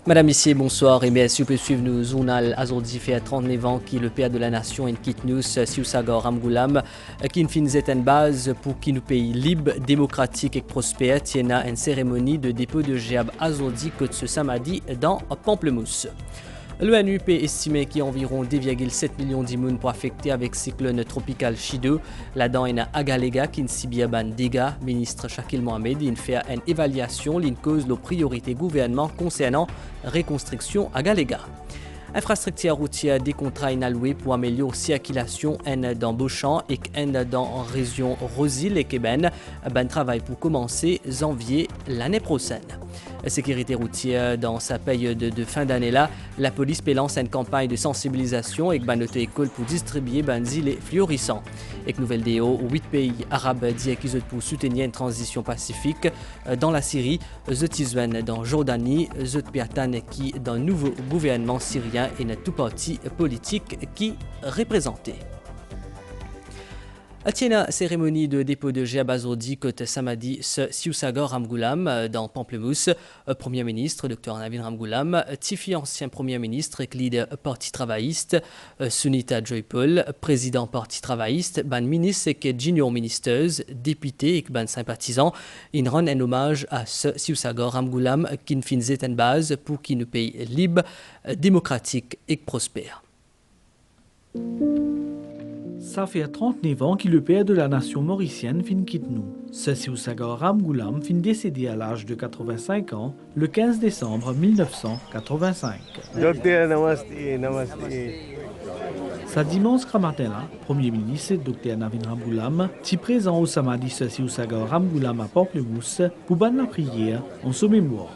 Madame, Messieurs, bonsoir et merci pour suivre nos journal Azordi fait à 39 ans qui est le père de la nation et quitte nous Siousagar Ramgoulam qui finit une base pour qui nous pays libre, démocratique et prospère tienne une cérémonie de dépôt de GEAB Azordi que ce samedi dans Pamplemousse. L'ONU peut estimer qu'il y a environ 2,7 millions d'immunes pour affecter avec cyclone tropical Chido. Là-dedans, il y a Agalega qui subit ban dégâts. Ministre Shakil Mohamed il fait une évaluation, il cause les priorités gouvernement concernant reconstruction Agalega. Infrastructure routière des contrats inalloués pour améliorer la circulation dans Beauchamp et dans la région Rosil et Québec. Ben travail pour commencer janvier l'année prochaine. La sécurité routière dans sa période de fin d'année là, la police lance une campagne de sensibilisation avec ben auto-école pour distribuer ben les florissants. Avec nouvelle déo, 8 pays arabes disent qu'ils pour soutenir une transition pacifique dans la Syrie, Zotizwen dans Jordanie, Zotpiatan qui dans le nouveau gouvernement syrien et tout parti politique qui représentait. Tiens, cérémonie de dépôt de GEAB Azordi côté samedi Siousagar Ramgoulam dans Pamplemousse. Premier ministre Dr Navin Ramgoulam, Tifi ancien premier ministre et leader parti travailliste, Sunita Joypal, président parti travailliste, ban ministre et junior ministers, député et ban sympathisant, il rend un hommage à Siousagar Ramgoulam qui finit une base pour qui nous pays libre, démocratique et prospère. Ça fait 39 ans que le père de la nation mauricienne fin quitte nous. Ce Siousagar Ramgoulam fin décédé à l'âge de 85 ans le 15 décembre 1985. Docteur, namaste, namaste. Sa dimanche matin, Premier ministre Dr Navin Ramgoulam est présent au samedi ce Siousagar Ramgoulam à Pamplemousse pour ban la prière en son mémoire.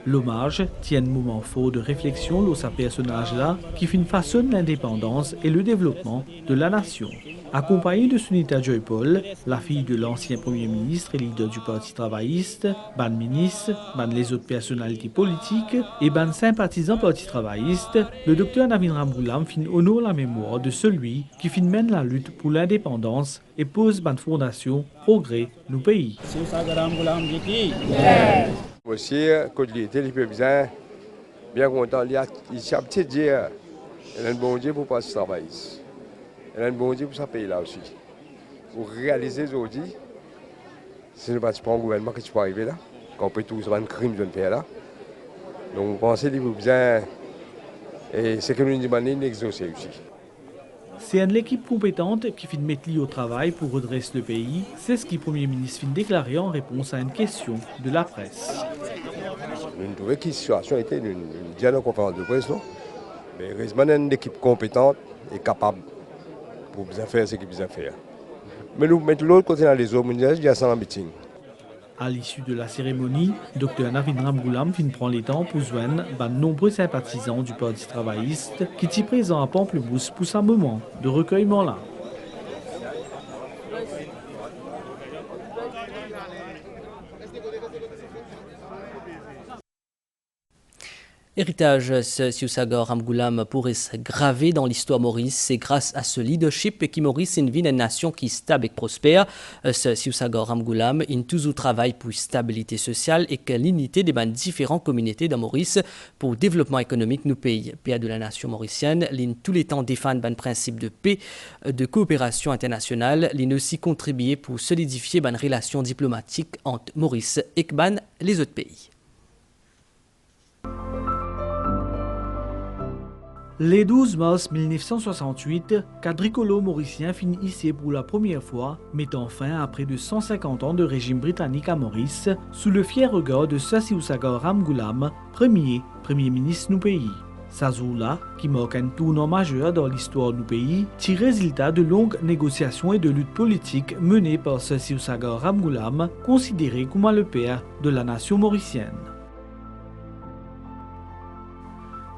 L'hommage tient un moment fort de réflexion sur ce personnage-là qui façonne l'indépendance et le développement de la nation. Accompagné de Sunita Joypal, la fille de l'ancien Premier ministre et leader du Parti travailliste, ban ministre, ban les autres personnalités politiques et ban sympathisants Parti travailliste, le docteur Navin Ramgoulam honore la mémoire de celui qui mène la lutte pour l'indépendance et pose ban fondation progrès nos pays. Aussi, quand il était bien content, il a petit dire, il a un bon Dieu pour pas se travailler. Il a un bon Dieu pour sa pays là aussi. Pour réaliser aujourd'hui, ce n'est pas un gouvernement qui peut arriver là, qu'on peut tout faire un crime de faire là. Donc, pensez qu'il faut bien, et c'est que nous demandons d'exaucer aussi. C'est une équipe compétente qui finit mettre au travail pour redresser le pays. C'est ce que le Premier ministre finit déclaré en réponse à une question de la presse. Nous trouvons que la situation était une dialogue conférence de presse, non? Mais heureusement, une équipe compétente et capable pour bien faire ce qu'il a faire. Mais nous mettons l'autre côté dans les hommes, il y a ça en meeting. À l'issue de la cérémonie, Dr Navin Ramgoulam prend les temps pour joindre de nombreux sympathisants du Parti travailliste qui sont présents à Pamplemousse pour ce moment de recueillement-là. Héritage Siousagar Ramgoulam pourrait se graver dans l'histoire Maurice. C'est grâce à ce leadership qui Maurice est une nation qui est stable et prospère. Siousagar Ramgoulam il toujours travaille pour stabilité sociale et que l'unité des différentes communautés dans Maurice pour le développement économique nous pays. Père de la nation mauricienne, l'in tous les temps défend le principe de paix, de coopération internationale. L'in aussi contribué pour solidifier une relation diplomatique entre Maurice et les autres pays. Le 12 mars 1968, quadricolo mauricien finit ici pour la première fois, mettant fin à près de 150 ans de régime britannique à Maurice, sous le fier regard de Siousagar Ramgoulam, premier ministre du pays. Sazoula, qui marque un tournant majeur dans l'histoire du pays, tire résultat de longues négociations et de luttes politiques menées par Siousagar Ramgoulam, considéré comme le père de la nation mauricienne.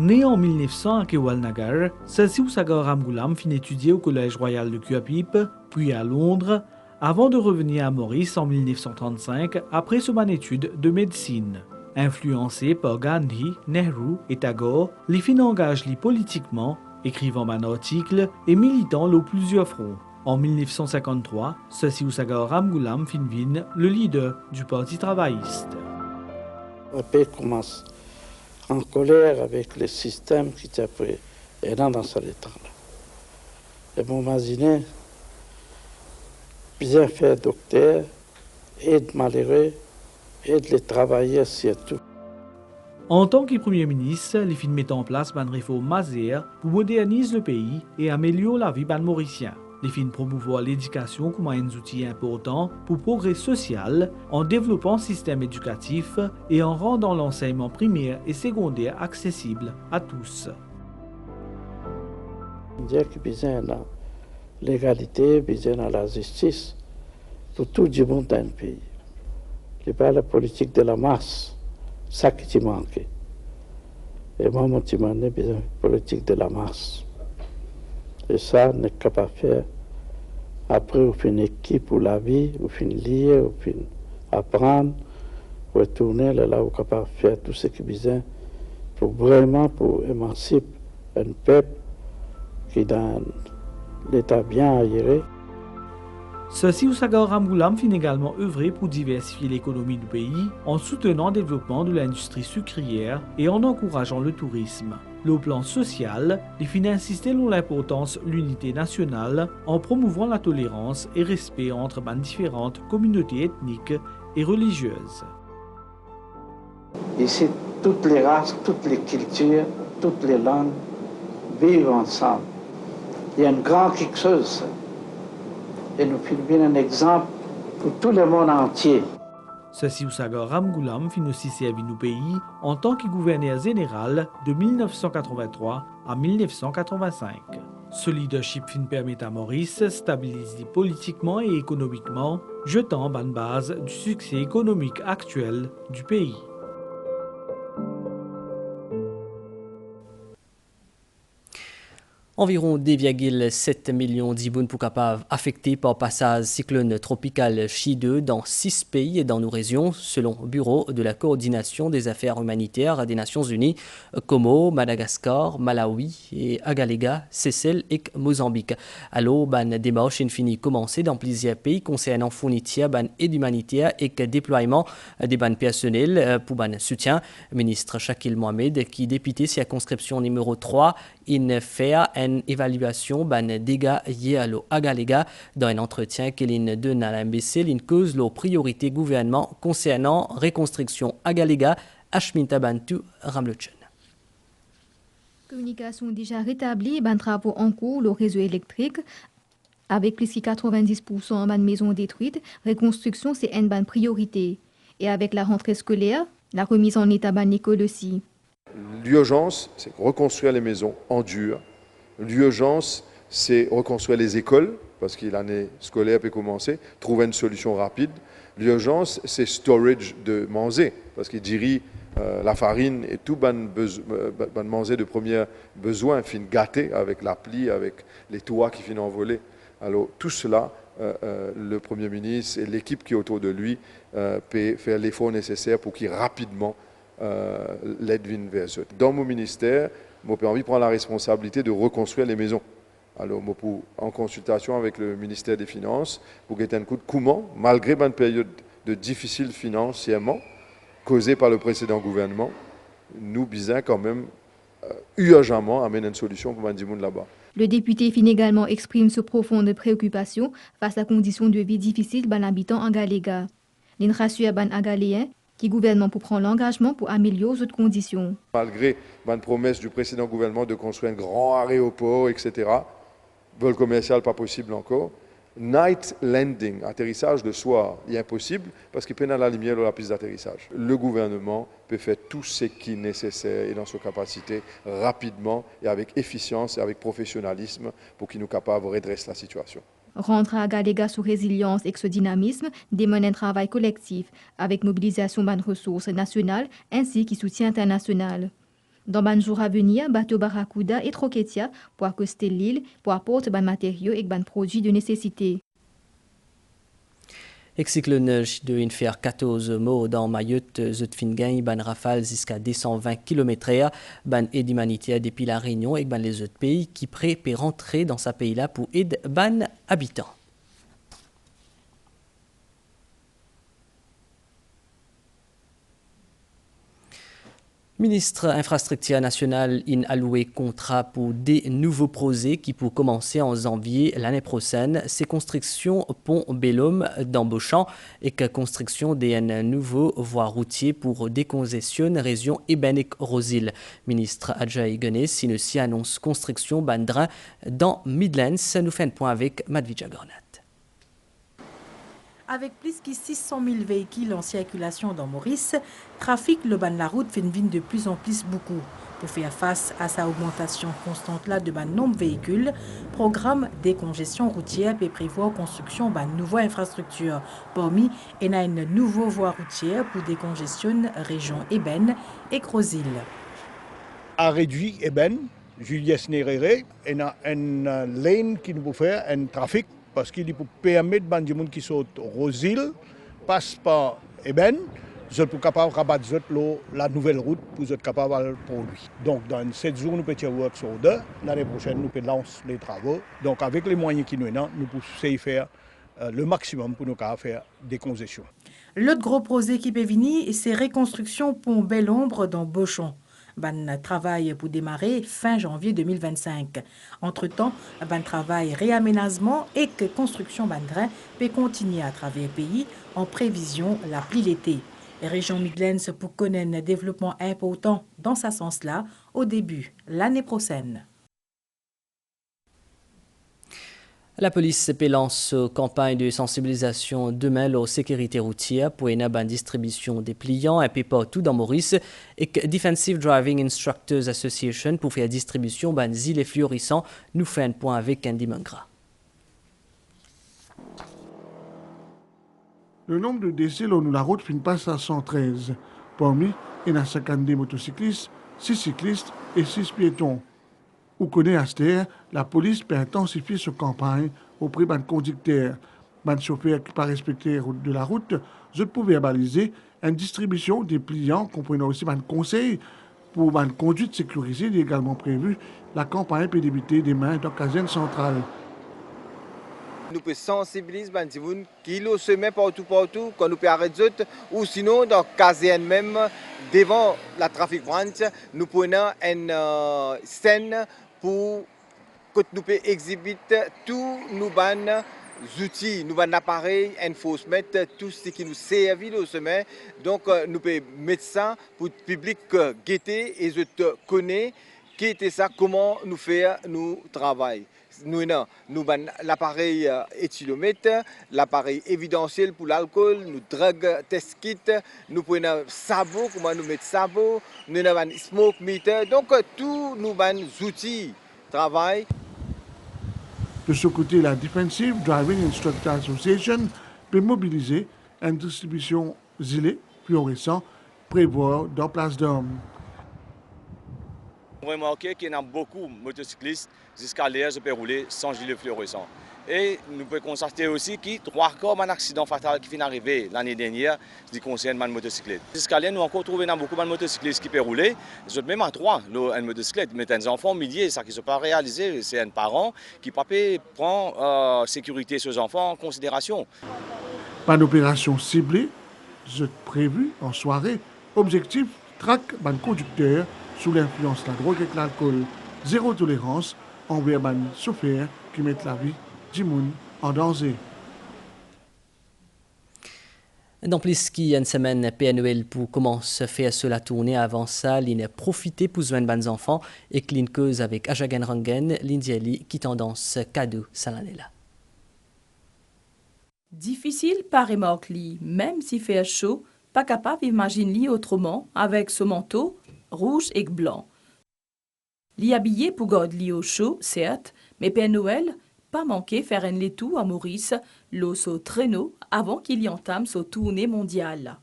Né en 1900 à Kewalnagar, Siousagar Ramgoulam finit étudier au Collège royal de Kuapip, puis à Londres, avant de revenir à Maurice en 1935 après son étude de médecine. Influencé par Gandhi, Nehru et Tagore, il finit engage politiquement, écrivant un article et militant le plusieurs fronts. En 1953, Siousagar Ramgoulam finit le leader du Parti travailliste. La paix commence en colère avec le système qui t'a pris et dans ce temps-là. Et mon imaginé, bien faire docteur, aide malheureux, aide les travailleurs surtout. En tant que Premier ministre, les films mettent en place une réforme majeure pour moderniser le pays et améliorer la vie des Mauriciens. Les films promouvoir l'éducation comme un outil important pour le progrès social en développant un système éducatif et en rendant l'enseignement primaire et secondaire accessible à tous. Dire que besoin de l'égalité, besoin de la justice pour tout le monde dans le pays. Ce n'est pas la politique de la masse, ça qui manque. Et moi, je demande besoin de la politique de la masse. Et ça, on n'est capable de faire. Après, on fait une équipe pour la vie, on fait lire, on fait apprendre, retourner là où on est capable de faire tout ce qui est besoin pour vraiment pour émanciper un peuple qui est dans l'état bien aéré. Ceci Ousagor Ramgoulam finit également œuvrer pour diversifier l'économie du pays en soutenant le développement de l'industrie sucrière et en encourageant le tourisme. Le plan social, il finit insister sur l'importance de l'unité nationale en promouvant la tolérance et respect entre les différentes communautés ethniques et religieuses. Ici, toutes les races, toutes les cultures, toutes les langues vivent ensemble. Il y a une grande quelque chose. Et nous filmons un exemple pour tout le monde entier. Ceci Ousagor Ramgoulam finit aussi servi nos pays en tant que gouverneur général de 1983 à 1985. Ce leadership fin permet à Maurice de stabiliser politiquement et économiquement, jetant une base du succès économique actuel du pays. Environ 2,7 millions d'Ibounes pour capables affectés par passage cyclone tropical Chi-2 dans 6 pays et dans nos régions, selon le Bureau de la coordination des affaires humanitaires des Nations Unies, Como, Madagascar, Malawi et Agalega, Seychelles et Mozambique. Alors, ban démarche infini commencé dans plusieurs pays concernant fourniture ban aide humanitaire et déploiement des ban personnels pour ban soutien. Ministre Shakil Mohamed, qui député circonscription numéro 3, in faire une évaluation des dégâts liés à l'Agalega dans un entretien qu'il donne à l'MBC, il cause la priorité gouvernement concernant reconstruction Agalega, Ashminta Bantu Ramlochen. Communication déjà rétablie, travaux en cours, le réseau électrique, avec plus de 90% de maisons détruites, reconstruction c'est une bonne priorité. Et avec la rentrée scolaire, la remise en état de l'école aussi. L'urgence, c'est reconstruire les maisons en dur. L'urgence, c'est reconstruire les écoles, parce que l'année scolaire peut commencer, trouver une solution rapide. L'urgence, c'est storage de manger, parce qu'il dirait la farine et tout manger de premier besoin fin gâté avec la pluie, avec les toits qui finissent envolés. Alors tout cela, le Premier ministre et l'équipe qui est autour de lui peut faire l'effort nécessaire pour qu'il rapidement l'aide vienne vers eux. Dans mon ministère, j'ai envie de prendre la responsabilité de reconstruire les maisons. Alors, en consultation avec le ministère des Finances, pour guetter un coup de comment, malgré une période de difficile financièrement, causée par le précédent gouvernement, nous bisons quand même urgemment amener une solution pour les gens là-bas. Le député fin également exprime sa profonde préoccupation face à conditions de vie difficiles des habitants en Galéga. Il rassure les Agaléens qui gouvernement pour prendre l'engagement pour améliorer les autres conditions. Malgré la promesse du précédent gouvernement de construire un grand aéroport, etc., vol commercial pas possible encore. Night landing, atterrissage de soir, il est impossible parce qu'il peine à la lumière de la piste d'atterrissage. Le gouvernement peut faire tout ce qui est nécessaire et dans sa capacité rapidement et avec efficience et avec professionnalisme pour qu'il nous capable de redresser la situation. Rendre à Galéga sous résilience et ce dynamisme démène un travail collectif avec mobilisation de ressources nationales ainsi que soutien international. Dans les jours à venir, bateau Barracuda et Troquetia pour accoster l'île pour apporter des matériaux et des produits de nécessité. Cyclone de faire 14 morts dans Mayotte, zut fin gagne ban rafale jusqu'à 220 km/h, ban aide humanitaire depuis la Réunion et ban les autres pays qui prêt pour rentrer dans ce pays-là pour aider ban habitants. Ministre infrastructure nationale in alloué contrat pour des nouveaux projets qui pour commencer en janvier l'année prochaine. C'est construction pont Bellum dans Beauchamp et que construction d'un nouveau voie routier pour décongestionner région Ebenic-Rosil. Ministre Adjaï Guenes aussi annonce construction bandrin dans Midlands. Nous fait un point avec Madvidja Gornat. Avec plus de 600 000 véhicules en circulation dans Maurice, trafic le ban la route fait une vie de plus en plus beaucoup. Pour faire face à sa augmentation constante là de ban nombre de véhicules, programme décongestion routière et prévoit construction de nouvelles infrastructures. Parmi, il y a une nouvelle voie routière pour décongestionner région Eben et Crosil. A réduit Eben, Julius Nerere, il y a une lane qui nous fait un trafic. Parce qu'il peut permettre aux gens qui sont Rosil, passent par Eben, ils sont capables de rabattre la nouvelle route pour être capables pour lui. Donc dans 7 jours, nous pouvons work sur 2. L'année prochaine, nous pouvons lancer les travaux. Donc avec les moyens qui nous ont, nous pouvons faire le maximum pour nous faire des concessions. L'autre gros projet qui peut venir, c'est reconstruction pont Belle-Ombre dans Beauchamp. Ban travail pour démarrer fin janvier 2025. Entre-temps, ban travail réaménagement et que construction bandrin peut continuer à travers le pays en prévision la pluie l'été. La région Midlands pour connaître un développement important dans ce sens-là au début l'année prochaine. La police lance campagne de sensibilisation demain aux sécurité routière pour une bonne distribution des pliants un peu partout dans Maurice et que Defensive Driving Instructors Association pour faire distribution ban îles florissants nous fait un point avec Andy Mangra. Le nombre de décès lors de la route finit passe à 113. Parmi, il y a 52 motocyclistes, 6 cyclistes et 6 piétons. Où connaît Aster, la police peut intensifier sa campagne auprès d'un conducteur. Un chauffeur qui n'a pas respecté les routes de la route, je peux verbaliser une distribution des pliants comprenant aussi un conseil pour une conduite sécurisée. Il est également prévu la campagne peut débuter demain dans la caserne centrale. Nous pouvons sensibiliser les gens qui le semaine partout, quand nous pouvons arrêter, ou sinon dans la caserne même, devant la trafic branch, nous prenons une scène pour que nous puissions exhiber tous nos outils, nos appareils, enforcement, tout ce qui nous sert le semaine. Donc nous pouvons mettre ça pour le public guetter et je te connais qui était ça, comment nous faire nous travail. Nous avons l'appareil éthylomètre, l'appareil évidentiel pour l'alcool, nous drug test kit, nous prenons sabot, comment nous mettre sabot, nous avons smoke meter, donc tous nos outils travail. De ce côté, la Defensive Driving Instructor Association peut mobiliser une distribution gilet fluorescent prévoir dans place d'hommes. On a remarqué qu'il y a beaucoup de motocyclistes jusqu'à l'air se peuvent rouler sans gilet fluorescent. Et nous pouvons constater aussi qu'il y a 3 cas d'accident fatal qui viennent d'arriver l'année dernière, ce qui concerne les motocyclettes. Jusqu'à l'air, nous avons encore trouvé beaucoup de motocyclistes qui peuvent rouler. Ils ont même à 3 une motocyclette. Mais des enfants milliers, ça qui ne sont pas réalisé, c'est un parent qui prend la sécurité de ses enfants en considération. Pas d'opération ciblée, c'est prévu en soirée. Objectif, traque ban conducteur sous l'influence de la drogue et de l'alcool. Zéro tolérance envers les chauffeurs qui mettent la vie du monde en danger. Dans plus qu'il y a une semaine PNL pour commencer à faire cela tourner avant ça, il a profité pour joindre les enfants et qu'il cause avec Ajagan Rangen, l'Indiali qui tendance cadeau ça l'année là. Difficile par remarque même s'il fait chaud, pas capable d'imaginer autrement avec ce manteau rouge et blanc. Li habillé pour garder au chaud, certes, mais Père Noël, pas manqué faire un létou à Maurice, l'os au traîneau, avant qu'il y entame sa tournée mondiale.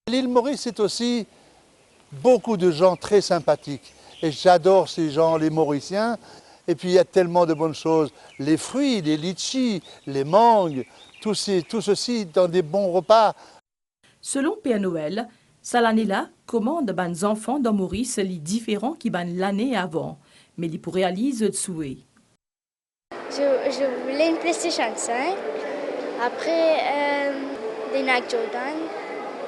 L'île Maurice, c'est aussi beaucoup de gens très sympathiques. Et j'adore ces gens, les Mauriciens. Et puis il y a tellement de bonnes choses. Les fruits, les litchis, les mangues, tout ceci dans des bons repas. Selon Père Noël, Salanela commande ban enfants dans Maurice les différents qui ban l'année avant, mais il pour réaliser de souhait. Je voulais une PlayStation 5, après des Nike Jordan,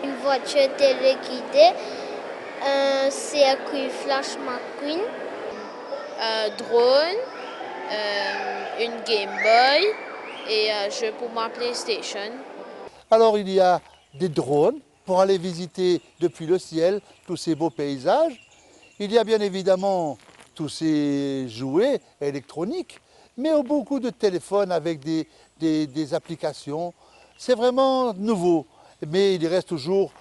une voiture téléguidée, un circuit Flash McQueen, drone, une Game Boy et un jeu pour ma PlayStation. Alors il y a des drones pour aller visiter depuis le ciel tous ces beaux paysages. Il y a bien évidemment tous ces jouets électroniques, mais beaucoup de téléphones avec des applications. C'est vraiment nouveau, mais il reste toujours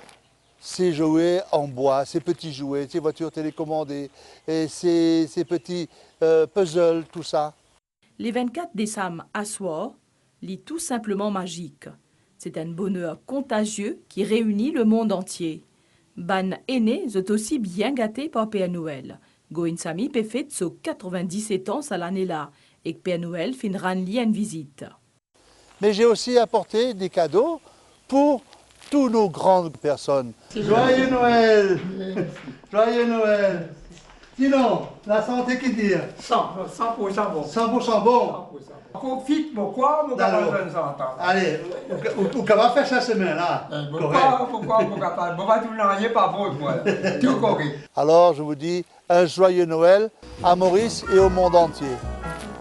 ces jouets en bois, ces petits jouets, ces voitures télécommandées, et ces petits puzzles, tout ça. Les 24 décembre à soir, lit tout simplement magique. C'est un bonheur contagieux qui réunit le monde entier. Ban aîné est aussi bien gâté par Père Noël. Goin Sami peut fêter ses 97 ans à l'année-là et que Père Noël finira une visite. Mais j'ai aussi apporté des cadeaux pour toutes nos grandes personnes. Joyeux Noël! Joyeux Noël! Sinon, la santé qui dit? 100% bon. 100% bon? Profite pourquoi mon gars allez, vous va faire ça semaine là? Pourquoi mon gars bon va tout l'envoyer par votre moi. Tout correct. Alors je vous dis un joyeux Noël à Maurice et au monde entier.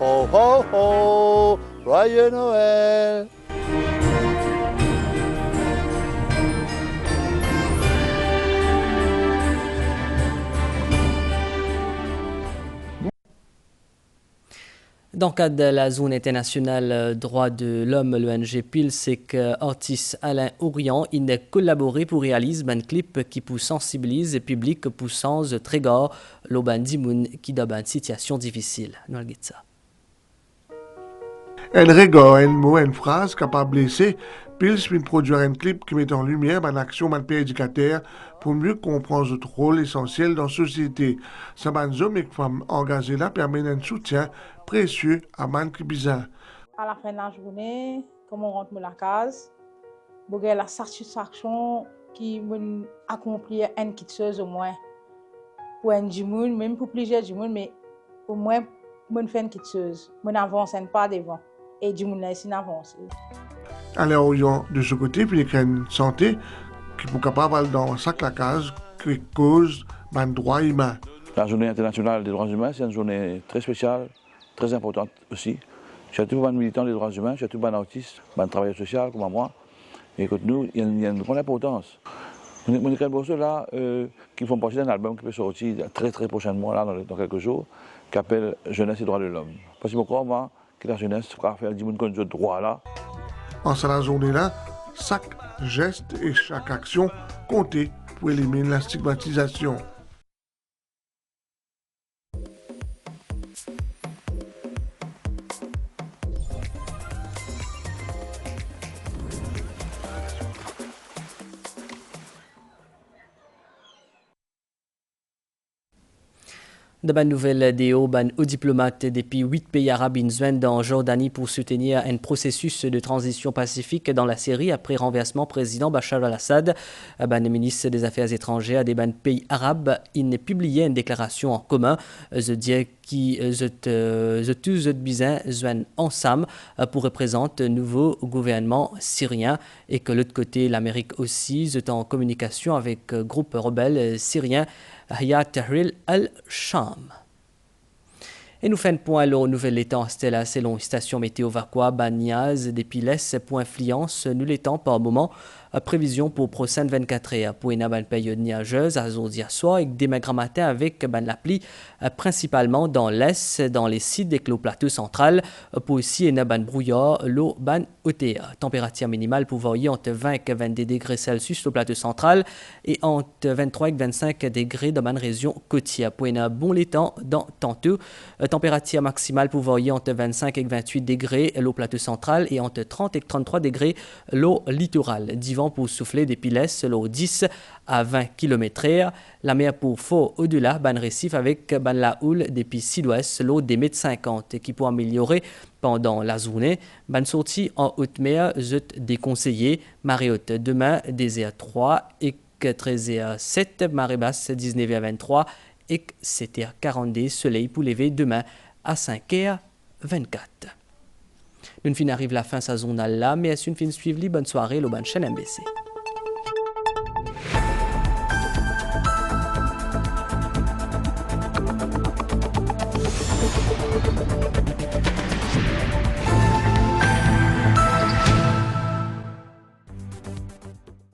Ho ho ho! Joyeux Noël! Dans le cadre de la zone internationale droits de l'homme, l'ONG PIL, c'est que l'artiste Alain Ourian il a collaboré pour réaliser un clip qui peut sensibiliser le public pour sens très gars l'auban dimoun qui dans une situation difficile. Nous allons ça. Elle rigole un mot, une phrase capable de blesser. Pils vient produire un clip qui met en lumière une action de prédicateur pour mieux comprendre notre rôle essentiel dans la société. Ces hommes et femmes engagés là permettent un soutien précieux à man qui bizarre. À la fin de la journée, comme on rentre dans la case, vous avez la satisfaction qui accomplit une petite chose au moins. Pour un monde, même pour plusieurs du monde, mais au moins, on fait une petite chose. On avance pas devant. Et du monde là, ici, avance. Alain Ourian de ce côté, puis il y a une santé qui est capable dans chaque case qui cause un droit humain. La journée internationale des droits humains, c'est une journée très spéciale, très importante aussi. Je suis tout un militant des droits humains, je suis tout un artiste, un travailleur social comme moi. Et écoute, nous, il y a une grande importance. Monica Bosso, là, qui font partie d'un album qui peut sortir très prochainement, là, dans quelques jours, qui s'appelle Jeunesse et droits de l'homme. Parce que je crois, moi, que la jeunesse va faire du monde comme ce droit-là. En cette journée-là, chaque geste et chaque action comptait pour éliminer la stigmatisation. De bonnes nouvelles des hauts diplomates depuis 8 pays arabes dans Jordanie pour soutenir un processus de transition pacifique dans la Syrie après renversement président Bachar al-Assad. Le ministre des Affaires étrangères des pays arabes a publié une déclaration en commun. Je dis qui tous bizarres ensemble pour représenter un nouveau gouvernement syrien et que l'autre côté l'Amérique aussi est en communication avec le groupe rebelle syrien Hayat Tahrir al-Sham. Et nous faisons un point au nouvel état Stella selon station météo Vakwa, Banyaz, depuis l'Est pour influence nous l'étang par moment. Prévision pour prochaine 24 heures pour une bonne période nuageuse à Zodia soir et des maigres matins avec la pluie principalement dans l'Est, dans les sites des plateaux central pour aussi une bonne brouillard, l'eau ban OTA. Température minimale pour varier entre 20 et 22 degrés Celsius au plateau central et entre 23 et 25 degrés dans la région côtière. Pour un bon l'étang dans tantôt, température maximale pour varier entre 25 et 28 degrés l'eau plateau central et entre 30 et 33 degrés l'eau littorale. Pour souffler depuis l'est, l'eau 10 à 20 km/h. La mer pour fort au-delà, ban récif avec la houle depuis sud-ouest, l'eau des mètres 50 qui peut améliorer pendant la journée. Ban sortie en haute mer, je déconseillé. Marée haute demain, désert 3 et 13h7, marée basse 19h23 et 7h42, soleil pour lever demain à 5h24. Nous fin arrive la fin de sa zone là, mais est-ce une fin suivie? Bonne soirée, le ban chaîne MBC.